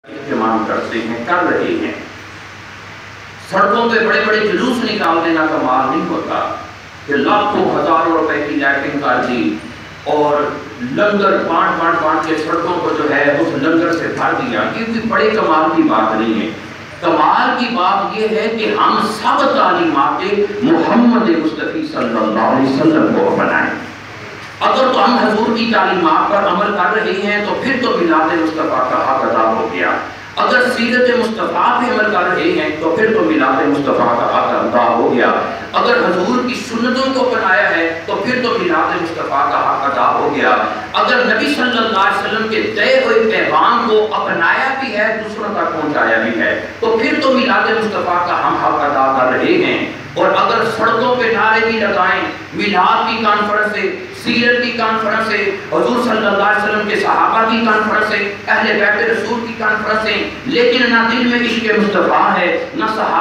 اہتمام کرتے ہیں، کر رہے ہیں۔ سڑکوں پہ بڑے بڑے جلوس نکال دینا کمال نہیں ہوتا کہ لاکھوں ہزاروں روپے کی لائٹنگ کر دی اور لنگر بانٹ کے سڑکوں کو جو ہے اس لنگر سے بھر دیا، یہ کوئی بڑے کمال کی بات نہیں ہے۔ کمال کی بات یہ ہے کہ ہم سب تعلیمات محمد مصطفی صلی اللہ علیہ وسلم کو اپنائیں۔ اگر تو ہم حضور کی تعلیمات پر عمل کر رہے ہیں تو پھر تو میلاد مصطفیٰ کا حق ادا ہو گیا۔ اگر سیرت مصطفیٰ پہ عمل کر رہے ہیں تو پھر تو میلاد مصطفیٰ کا حق ادا ہو گیا۔ اگر حضور کی سنتوں کو اپنایا ہے تو پھر تو میلاد مصطفیٰ کا حق ادا ہو گیا۔ اگر نبی صلی اللہ علیہ وسلم کے طے ہوئے پیغام کو اپنایا بھی ہے، دوسروں تک پہنچایا بھی ہے، تو پھر تو میلاد مصطفیٰ کا ہم حق ادا کر رہے ہیں۔ اور اگر سڑکوں پہ نعرے بھی لگائیں، میلاد کی کانفرنس ہے، سیرت کی کانفرنس ہے، حضور صلی اللہ علیہ وسلم کے صحابہ کی کانفرنس ہے، اہل بیت رسول کی کانفرنس ہے، لیکن نہ دل میں عشق مصطفیٰ ہے، نہ صحابہ